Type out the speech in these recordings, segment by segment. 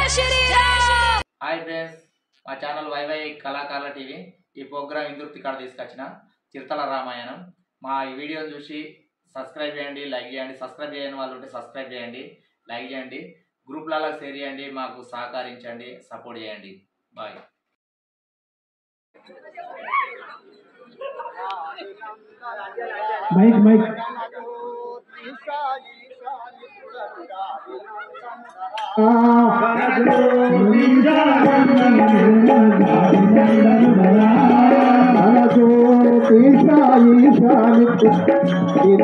Hi friends, మా channel YY కళాకారుల TV ఈ ప్రోగ్రామ్ ఇందుర్తి కాడ తీసుకొచ్చిన చిరుతల రామాయణం. మా ఈ వీడియోని చూసి సబ్స్క్రైబ్ చేయండి, లైక్ చేయండి. సబ్స్క్రైబ్ చేయని వాళ్ళు ఉంటే సబ్స్క్రైబ్ చేయండి, లైక్ చేయండి, గ్రూప్లలో షేర్ చేయండి, మాకు సహకరించండి, సపోర్ట్ చేయండి. బాయ్. మైక్ మైక్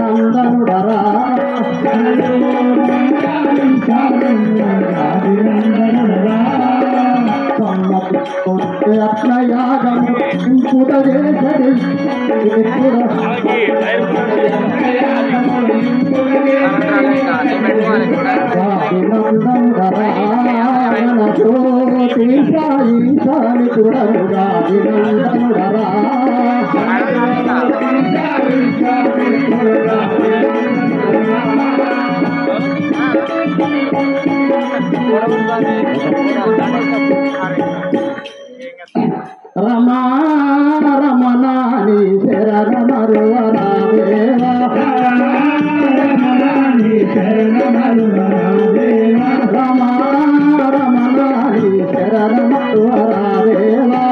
నందనుడరా అట్లయాగము రమా రమణాని శరణమరువరాదేవా రమణాని శరణమరువరాదేవా రమా రమణాని శరణమరువరాదేవా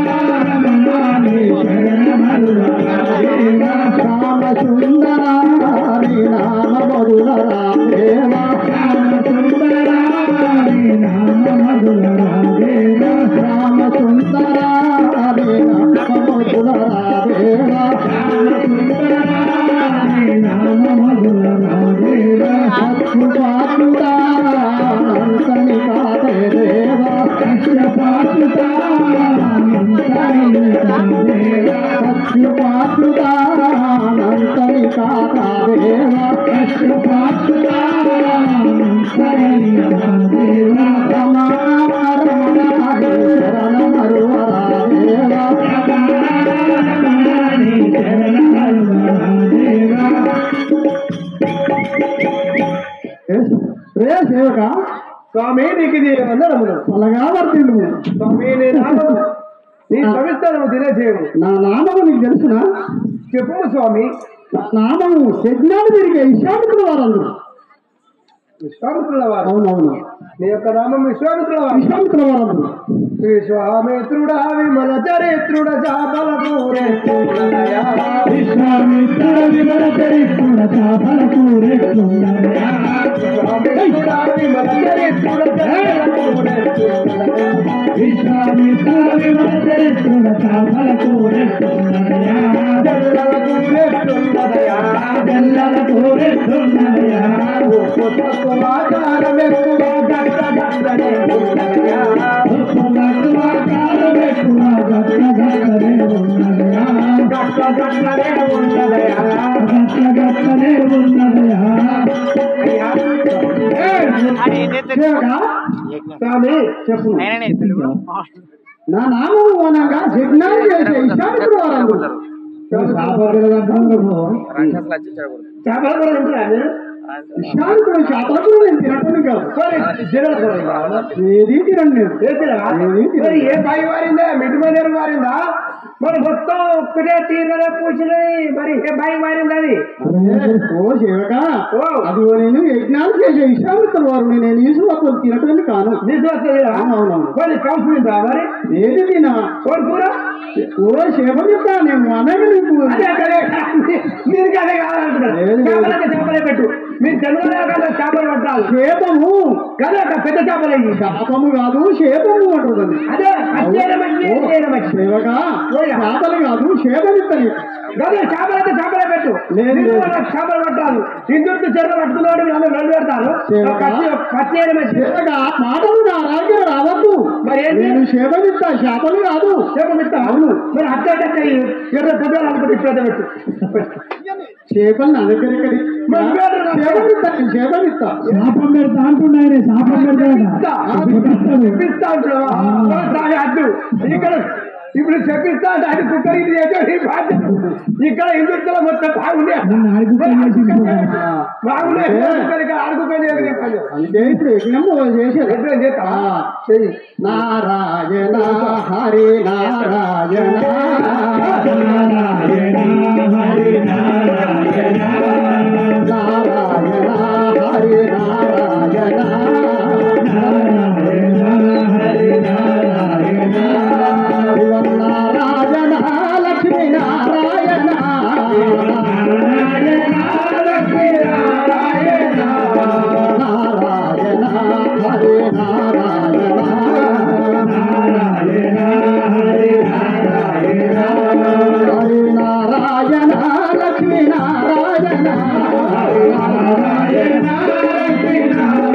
రమణాని శరణమరువరాదేవా రామ సుందరాని నామ మధురరాదేవా రామ సుందరాని నామ మధురరాదేవా రామ సుందరాని నామ మధురరాదేవా రామ సుందరాని నామ మధురరాదేవా అచ్యుతానంతని కాదే దేవా అచ్యుతానంతని కాదేవా అచ్యుతానంతని కాదేవా అచ్యుతానంతని కాదేవా రమా రమణాని శరణమరువరాదేవా రమణాని శరణమరువరాదేవా. రే సేవక స్వామి, నీకు ఇది వందనములు అలాగా వర్తిల్లు స్వామి. నీ నామము నీ సవిస్తారము తెలియజేయము. నా నామము నీకు తెలుసునా? చెప్పు స్వామి. నామము యజ్ఞాలు తిరిగే విశ్వామిత్రుల వారందరూ. విశ్వామిత్రుల వారు? అవునవును. నీ యొక్క నామం విశ్వామిత్రుల వారు. విశ్వామిత్రుల వారందరూ. విశ్వామిత్రుడా విమల చరిత్రుడ చాపలకూరెత్తుండయా విశ్వామిత్రుడ విమల చరిత్రుడ చాపలకూరెత్తుండయా విశ్వామిత్రుడా విమల చరిత్రుడ చాపలకూరెత్తుండయా విశ్వామిత్రుడ విమల చరిత్రుడ చాపలకూరెత్తుండయా జల్లలకూరెత్తుండయా జల్లలకూరెత్తుండయా ఉపతత్వాకారమెక్కువ గట్ట గట్టనే ఉండయా నా నామము అనగా యజ్ఞాలు చేసే విశ్వామిత్రుల వారందరూ. విశ్వామిత్రుడు చేపలకూర నేను తినటం కాదు, ఏది తినండి నేను. ఏ బాయి వారిందా? మిడిమనేరు వారిందా? మరి మొత్తం ఒక్కటే తీరలే పూసినాయి. మరి ఏ బాయి వారిందా? అది ఓ శివక, అది నేను యజ్ఞాలు చేసే విశ్వామిత్రుల వారు. నేను ఈశ్వరు తినటం కాను. అవునవును. మరి కంపు తింటా? మరి ఏది తినా? కూర ఓ శివ చెప్తా నేను అనగా నీకు మీరు కదే కావాలంటున్నారు. చేపలే పెట్టు. మీరు తెలుగులో కదా చేపలు పట్టాలి. చేపము కదా, పెద్ద చేపలే. చేపము కాదు, చేపము అంటుందండి. అదే సేవగా చేపలు కాదు, చేపలిస్తాను కదా. చేపలైతే చేపలే పెట్టు. లేదు చేపలు పట్టాలి. ఇందుకు చెరువు పట్టుకున్నాడు అందరూ రెండు పెడతారు. పచ్చి సేవగా మాటలు నా రాజ్యం రావద్దు. మరి నేను చేపలిస్తా, చేపలు కాదు. చేపలిస్తా. అవును. మరి అట్లా పొద్దున అనుకుంటే ఇట్లా పెట్టు. చేపలు నా దగ్గర ఎక్కడి చేపలిస్తా. శాపం పెడతా అంటున్నాయని. శాపం పెడతా ఇక్కడ ఇప్పుడు చెప్పిస్తా అది కుక్కర్ ఇది ఇక్కడ ఇందులో మొత్తం బాగుండే బాగుండే ఆడుకుని అంటే ఇప్పుడు ఎగ్జామ్ చేసేది నారాయణ హరి నారాయణ నారాయణ హరి నారాయణ నారాయణ హరి నారాయణ నారాయణ లక్ష్మీ నారాయణ లక్ష్మీ నారాయణ నారాయణ హరి నారాయణ నారాయణ హరి నారాయణ హరి నారాయణ లక్ష్మీ నారాయణ నారాయణ లక్ష్మీ నారాయణ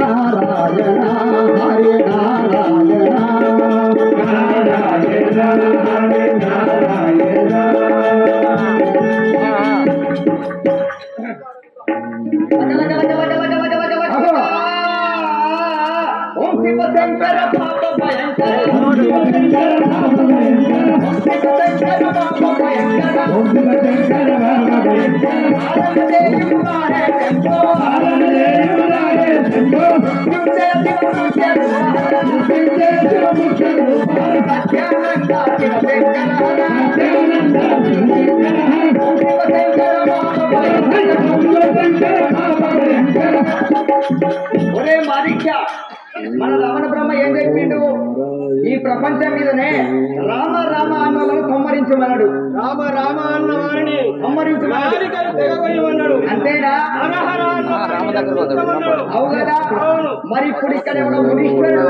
నారాయణ హరి నారాయణ ఓం శివ శంకర పాప భయంకర ఓం శివ శంకర పాప భయంకర ఓం శివ శంకర పాప భయంకర ఓం శివ శంకర పాప భయంకర ఆనందేయులారే శంభో ఆనందేయులారే శంభో మృత్యుంజయ శివ ముఖ్య సత్యానంద శివ శంకర సత్యానంద శివ శంకర ఓం శివ శంకర పాప భయంకర ఓం శివ శంకర పాప భయంకర ఒరే మాణిక్య మన రమణ బ్రహ్మ ఏం చెప్పిండు ఈ ప్రపంచం మీదనే రామ రామ అన్న వాళ్ళని సంహరించమన్నాడు రామ రామ అన్న వారిని సంహరించమన్నాడు అంతేనా అవు కదా మరి ఇప్పుడు ఇక్కడ ఎవడో మునీశ్వరుడు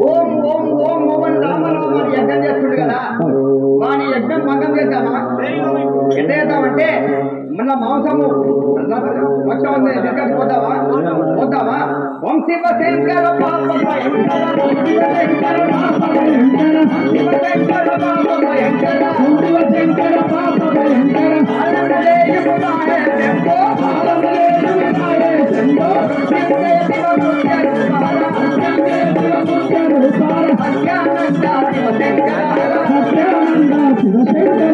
ఓం ఓం ఓం ఓం అని రామరామని యజ్ఞం చేస్తుండు కదా వాని యజ్ఞం భంగం చేద్దామా ఎంత చేద్దామంటే మన మాంసము రక్తం పోతావా పోతావా ఓం శివ శంకర పాప భయంకర ఓం శివ శంకర పాప భయంకర శివ శంకర పాప భయంకర శివ శంకర పాప భయంకర ఆనందలేయులారే శంభో ఆనందలేయులారే శంభో శివజయ శివ ముఖ్య రూపాల శివజయ శివ ముఖ్య రూపాల సత్యానంద శివ శంకర సత్యానంద శివ శంకర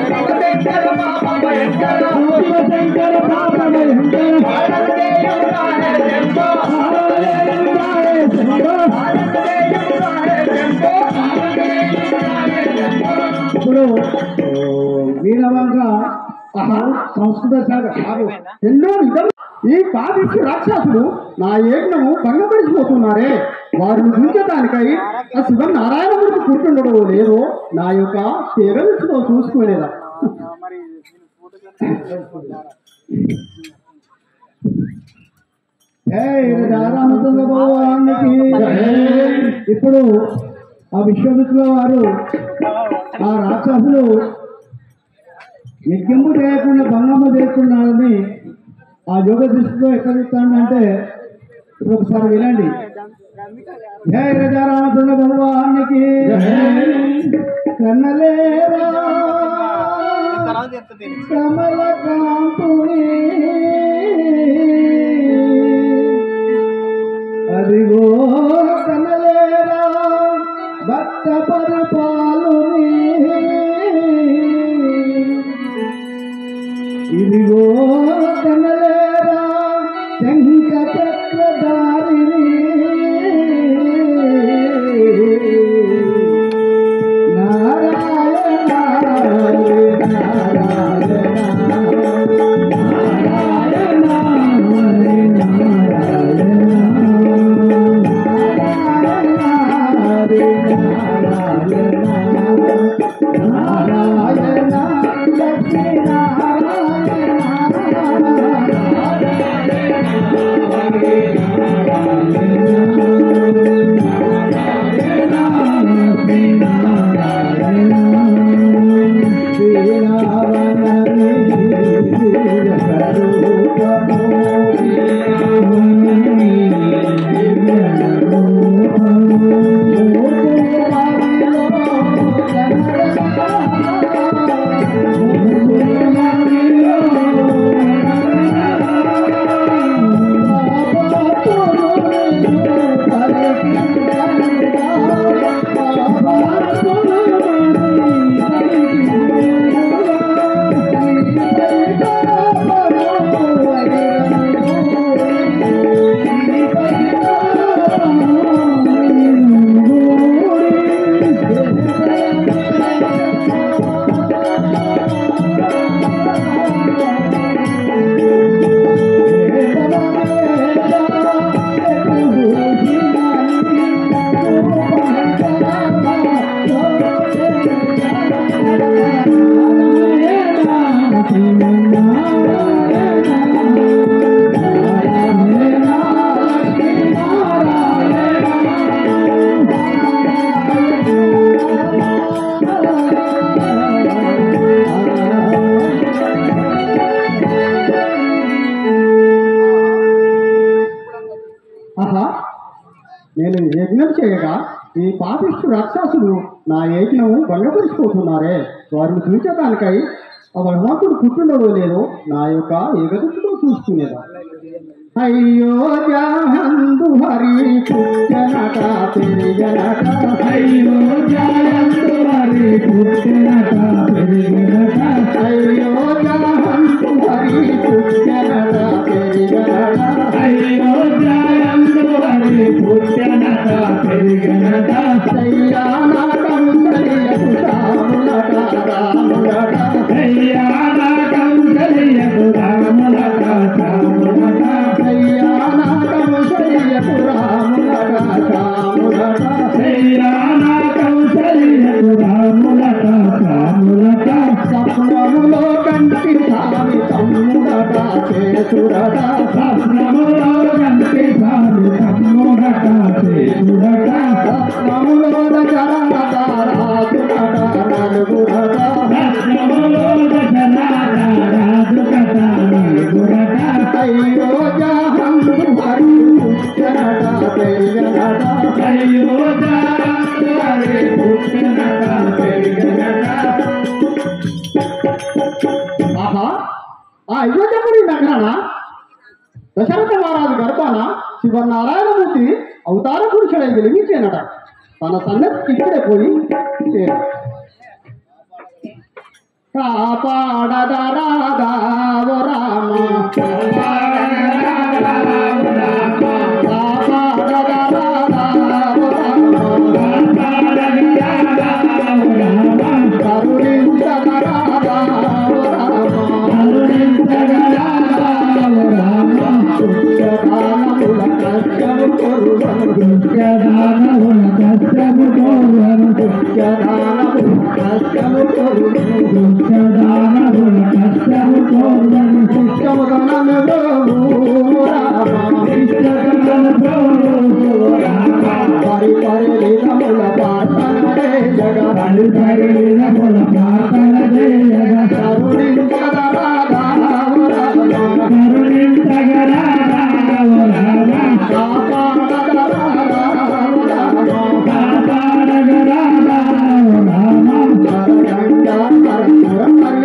శివ శంకర పాప భయంకర శివ శంకర పాప భయంకర ఆనందలేయులారే శంభో ఆనందలేయులారే శంభో ఆనందలేయులారే శంభో ఆనందలేయులారే శంభో ఇప్పుడు వీరవంగా సంస్కృత శాఖ ఎన్నో విధం ఈ పాపిష్టి రాక్షసులు నా యజ్ఞము భంగపడిపోతున్నారే వారిని చూచడానికై ఆ శివ నారాయణమూర్తి కూర్చుండడం లేదో నా యొక్క పేరెంట్స్లో చూసుకోలేదా రామచంద్ర భగవానికి ఇప్పుడు ఆ విశ్వమిత్రుల వారు ఆ రాక్షసులు యజ్ఞము చేయకుండా భంగము చేస్తున్నాడని ఆ యోగ దృష్టిలో ఎక్కడ చెప్తాడంటే ఇప్పుడు ఒకసారి వినండి. జయ రాజా రామచంద్ర భగవానికి కన్నలేరా కమల కాంతుని అదిగో కన్నలేరా భక్త పరిపాలుని ఇదిగో కన్నలేరా శంఖ చక్రధారిని నారాయణ నారాయణ నారాయణ లక్ష్మీ నారాయణ యజ్ఞం చేయగా ఈ పాపిష్టు రాక్షసులు నా యజ్ఞము భంగపరిచిపోతున్నారే, వారిని చూచేదానికై ఆ భగవంతుడు పుట్టినడో లేదో నా యొక్క ఎగదుతో చూసుకునేదా. అయ్యో జాయందు హరి పుట్టనట పెరిగనట, అయ్యో జాయందు హరి పుట్టనట పెరిగనట, అయ్యో జాయందు హరి పుట్టనట పెరిగనట, అయ్యో జాయందు హరి పుట్టనట పెరిగనట, అయ్యానాటం తెలియకు రాములట రాములట, అయ్యానాటం తెలియకు రాములట రాములట, అయ్యానాటం తెలియకు రాములట రాములట, అయ్యానాటం తెలియకు రాములట రాములట, స్వప్నములో కంటి స్వామి తమ్ముడట చేసుడట, స్వప్నములో కంటి స్వామి తమ్ముడట చేసుడట, స్వప్నములో దశరథ రాజుడట నలుగురట, స్వప్నములో దశరథ రాజుడట నలుగురట, అయ్యో జాహందు హరి పుట్టనట పెరిగనట, అయ్యో జాహందు హరి పుట్టనట పెరిగనట. ఆహా, ఆ అయోధ్యపురి నగరాన దశరథ మహారాజు గర్భాన శివనారాయణమూర్తి అవతార పురుషుడై వెలిగించేనట. తన సన్నతికి ఇక్కడే పోయి కాపాడదరాదావో రామ, కాపాడదరాదావో రామ, కాపాడదరాదావో రామ, కరుణించదరాదావో రామ, కరుణించదరాదావో రామ, దుఃఖదానముల కష్టము కొరువను, దుఃఖదానముల కష్టము కొరువను, దుఃఖదానముల కష్టము కొరువను, దుఃఖదానముల కష్టము కొరువను, ఇష్టముదనము రామ, ఇష్టముదనము రామ, పరి పరి లీలముల పాటన జగ, పరి పరి లీలముల పాటన జగ, కరుణించదరాదావో రామ, కరుణించదరాదావో రామ, కాపాడదరాదావో రామ, కాపాడదరాదావో రామ, పరగంగావరపుర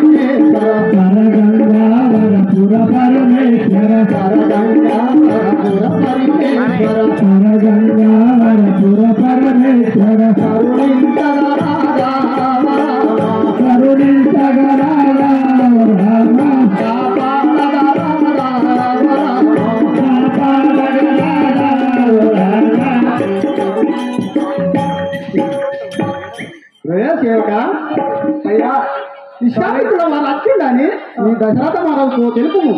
పరమేశ్వర, పరగంగావరపుర పరమేశ్వర, పరగంగావరపుర పరమేశ్వర, పరగంగావరపుర పరమేశ్వర, కరుణించదరాదావో రామ, కరుణించదరాదావో రామ, కాపాడదరాదావో రామ, కాపాడదరాదావో రామ. సేవక అయ్యా, విశ్వామిత్రుల వారు వచ్చిందని నీ దశరథ మహారాజుతో తెలుపుము.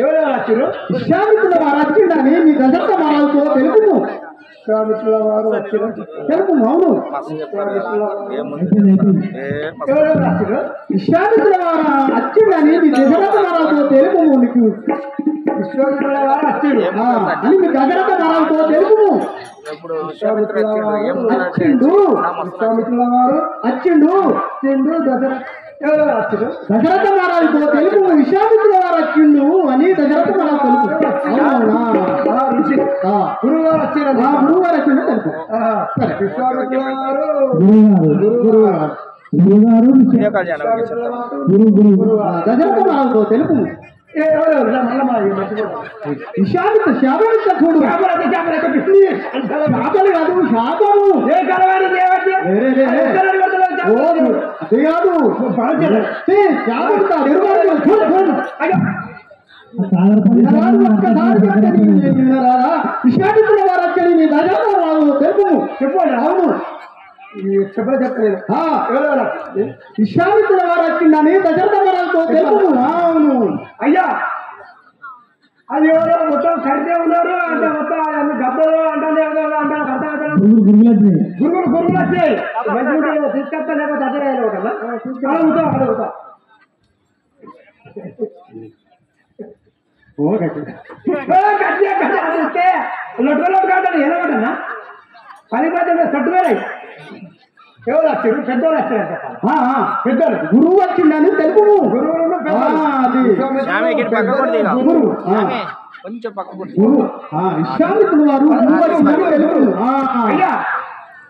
ఎవరు వచ్చారు? విశ్వామిత్రుల వారు వచ్చిందని నీ దశరథ మహారాజుతో తెలుపుము. విశ్వామిత్రుల వారు వచ్చారు తెలుపుము. అవును, విశ్వామిత్రుల వారు వచ్చిందని నీ దశరథ మహారాజుతో తెలుపుము. నీకు విశ్వామిత్రుల వారు వచ్చాడు అని మీ దశరథ మహారాజుతో తెలుపుము. విశ్వామిత్రుల వారు వచ్చిండు, విశ్వామిత్రుల వారు వచ్చిండు వచ్చిండు దశరథ మహారాజుతో తెలుపు. విశ్వామిత్రుల వారు వచ్చిండు అని దశరథ మహారాజు తెలుపు. అవునా, గురువు గారు వచ్చిండు, గురువు గారు వచ్చిండు తెలుపు. విశ్వామిత్రుల వారు గురువు గారు దశరథ మహారాజుతో తెలుపు. విశ్వామిత్ర శాపమిత్ర చూడు, శాపలు కాదు శాపము. అదే కాదు, విశ్వామిత్రుల వారు వచ్చి నీ దశరథ తెలుపు. చెప్పండి. అవును, చెప్పలేదు. విశ్వామిత్రుల వారు వచ్చిందని దశరథ మహారాజుతో తెలుపు. అవును అయ్యా, అది ఎవరో మొత్తం కడితే ఉన్నారు అంటే మొత్తం అన్ని గబ్బలు అంటే గురుగులు వచ్చాయి. తీసుకొస్తా లేకపోతే అదే కదా అడుగుతా అడుగుతా. లొట్టులో కాదు ఎలా కట్టన్నా 10 సట్టువేరాయి. ఎవరు వచ్చారు? పెద్దోళ్ళు వచ్చారంట. పెద్దోళ్ళు గురువు వచ్చిందని తెలుపు. గురువు కొంచెం పక్కకు విశ్వామిత్రుడు వారు అయ్యా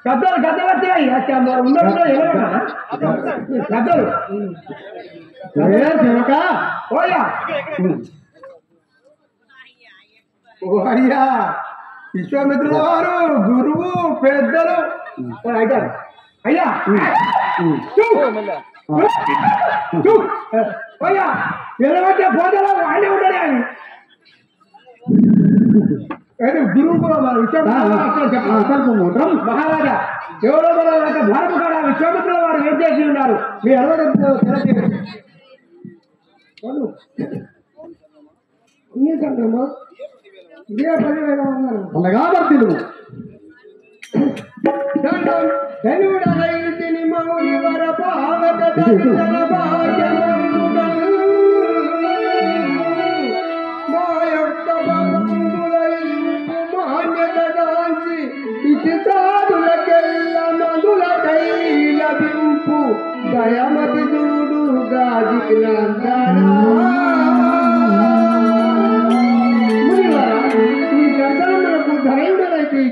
గద్దలు గద్దలు వచ్చాయి గద్దలు ఓయ్యా అయ్యా విశ్వామిత్రుల వారు గురువు పెద్దలు అయితారు అయ్యా అయ్యా ఎలాంటి పోతలో ఆయన ఉంటాడు అని గురువు కూడా మహారాజా ఎవరో భారత కాడ విశ్వామిత్రుల వారు ఏం చేసి ఉన్నారు మీ అరవై అలాగా భక్తులు ధనుడైతిని మౌని వర పావక దర్శన మా యొక్క మాన్యత దాల్చి ఇటు సాధులకెల్ల మధులకై లభింపు దయమతి చూడు గాజిలందరా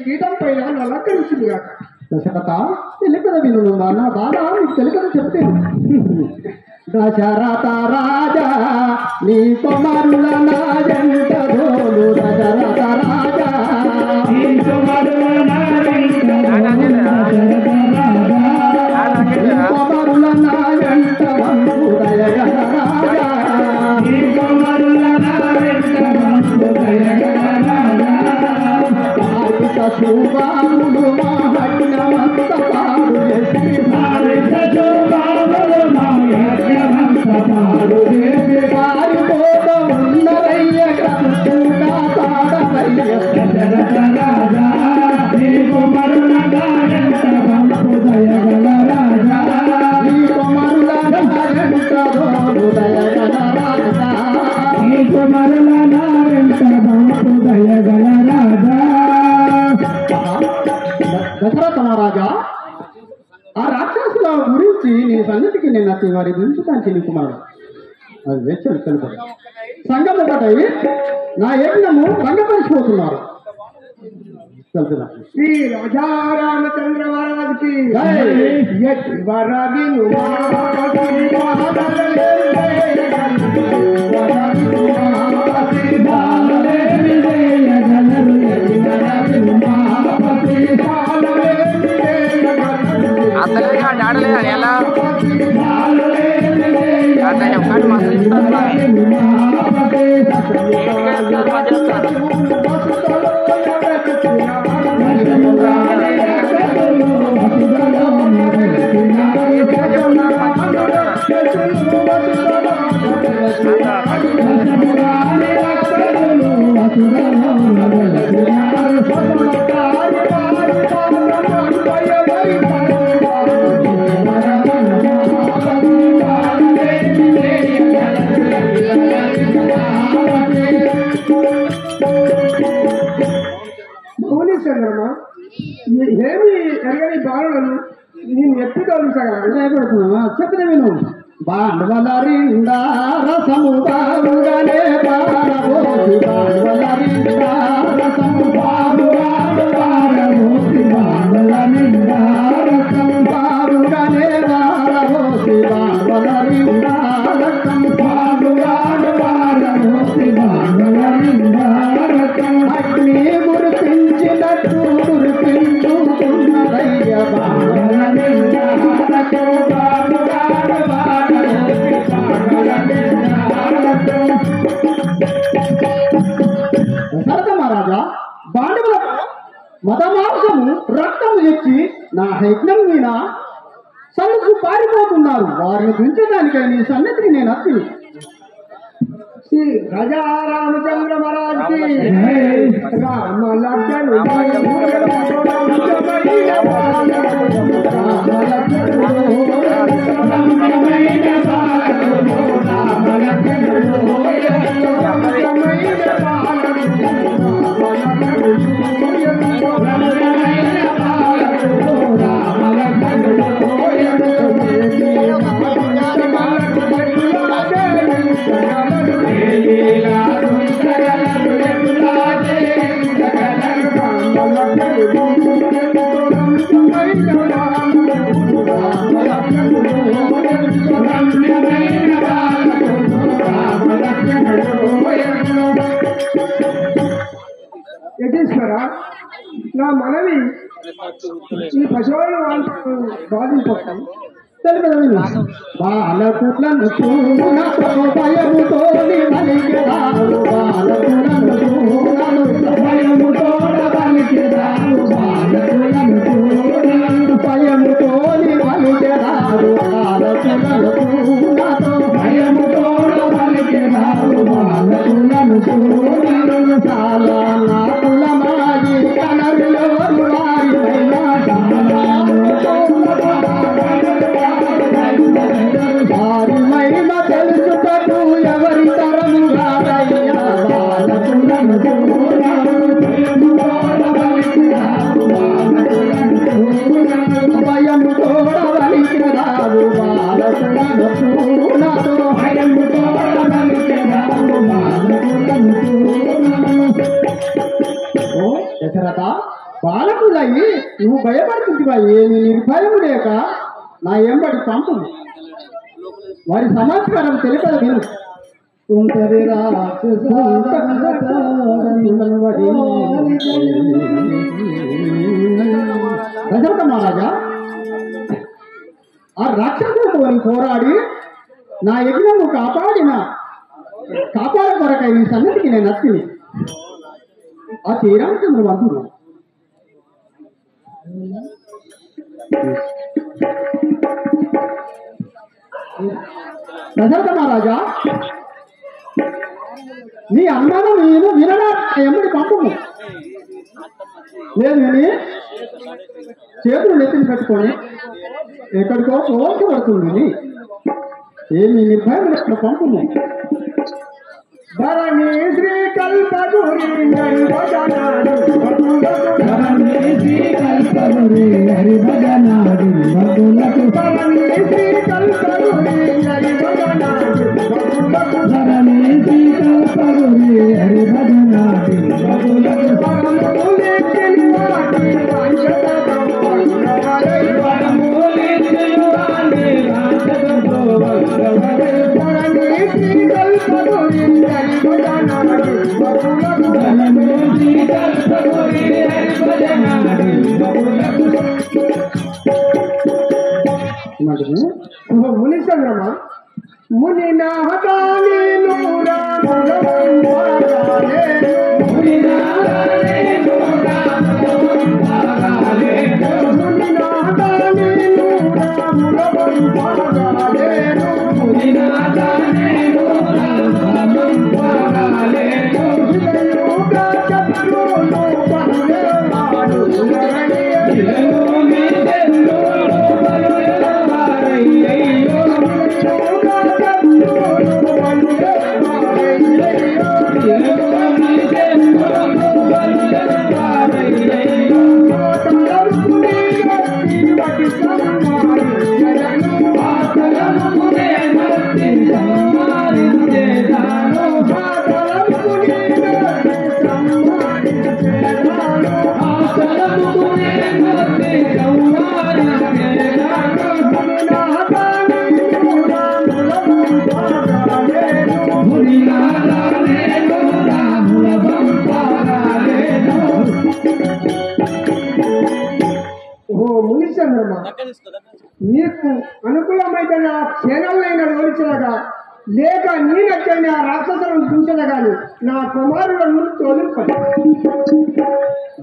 కీటం పైన అలంకరించింది కాక దశరథ తెలికద విను నా బాధ నీకు తెలికద చెప్తే దశరథ రాజా నీ కుమారుల నాజంట ధోలు దశరథ రాజా నీ కుమారుల నాజంట కుమారుల నాజంట వంశుదయ రాజా నీ కుమారుల నాజంట వంశుదయ శుభాములు మహత్యమంత పాడు పారిపోత ఉన్నరయ్య కృష్ణుడా తాడవయ్య రాజా నీకు మరుల గాయంత వంశుదయగల రాజా నీకు మరుల గాయంత వంశుదయగల రాజా నీకు మరుల గాయంత వంశుదయగల రాజా దశరథ మహారాజా ఆ రాక్షసుల గురించి నీ సన్నిధికి నేను అతి వారి గురించి దానికి నీకు కుమారుడు అది వెచ్చడు తెలుపు సంఘం ఒకటై నా యజ్ఞము భంగపరిచిపోతున్నారు శ్రీ రాజారామచంద్ర మహారాజుకి ఆడలేదు ఎలా ఏమి ఎరగని బాలులను నేను ఎప్పుడు గౌరవించగలను చెప్పదే విను బాండవలరిండా రసము బాగుగానే పారబోసి బాండవలరిండా రసము బాగుగానే పారబోసి బాండవలరిండా రసము బాగుగానే పారబోసి బాండవలరిండా రసము బాగుగానే పారబోసి బాండవలరిండా రసము అగ్ని గురిపించినట్టు గురిపించుతున్నదయ్య బాండవలరిండా రసము దశరథ మహారాజా బాండవులకు మదమాంసము రక్తము తెచ్చి నా యజ్ఞం మీద సన్నుకు పారిపోతున్నారు వారిని పెంచడానికై నీ సన్నిధికి నేను అత్తి శ్రీ రాజా రామచంద్ర మహారాజుకి రామ మనవి ఈ పశువులు వాళ్ళు బాధించాం బాలకులను చూడతో భయముతో వలికెదారు బాలకులను చూడను భయముతో వలికెదారు బాలకులను చూడను భయముతో వలికెదారు బాలకులను చూడతో భయముతో వలికెదారు బాలకులను చూడను చాలా నాకులమాయి కనరిలో వారిపైన వారి మహిమ తెలుసుటకు ఎవరి తరము రాదయ్యా బాలకులను భయము తోడవలికి రాదు బాలకులను చూడతో భయము తోడవలికి రాదు దశరథ బాలకులయ్యి నువ్వు భయపడుతుంటివా ఏమి నిర్భయము లేక నా ఎంబడి పంపు వారి సమాచారం తెలిపదు విను ఉంటది దశరథ మహారాజా ఆ రాక్షసులతో పోరాడి నా యజ్ఞము కాపాడ కొరకై నీ సన్నిధికి నేను నచ్చింది ఆ శ్రీరామచంద్రుడు అంటున్నాను దశరథ మహారాజా నీ అన్నాను నేను వినడా ఎంబడి పంపము లేదు విని చేతులు నెత్తిని పెట్టుకొని ఎక్కడికో పోవలసి ఏమి నిర్భయం ఎక్కడ పంపము ధరణి శ్రీ కల్పగురి హరిభజనాడు ధరణి శ్రీ కల్పగురి హరిభజనాడు ధరణి శ్రీ కల్పగురి హరిభజనాడు ధరణి శ్రీ కల్పగురి హరిభజనాడు మునిచంద్రమ ముని నాహకాని నూరా నీకు అనుకూలమైన క్షేణాలైన రోలిచలగా లేక నీ నచ్చని ఆ రాక్షసులను చూచదగాని నా కుమారులను తోలుపడి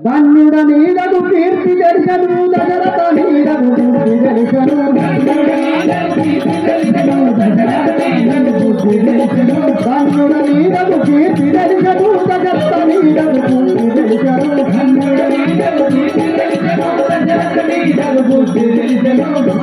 ధన్యుడ నీడదు కీర్తి దర్శను దశరథ నీడదు కీర్తి దర్శను ధన్యుడ నీడదు కీర్తి దర్శను దశరథ నీడదు కీర్తి దర్శను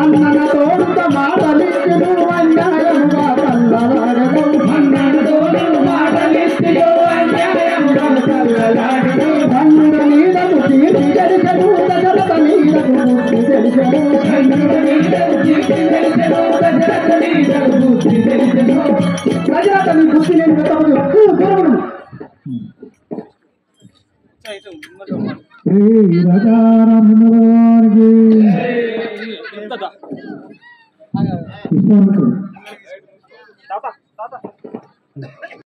అన్నన తోడుత మాటలిచ్చును అన్యాయముగా కల్లలాడదు అన్నన తోడు మాటలిచ్చును అన్యాయముగా కల్లలాడదు ధన్యుడ నీడదు కీర్తి దర్శను దశరథ నీడదు కీర్తి దర్శను ధన్యుడ నీడదు కీర్తి దర్శను దశరథ నీడదు కీర్తి దర్శను ప్రజాతని బుద్ధి నేను గతములు శ్రీ రాజారాముని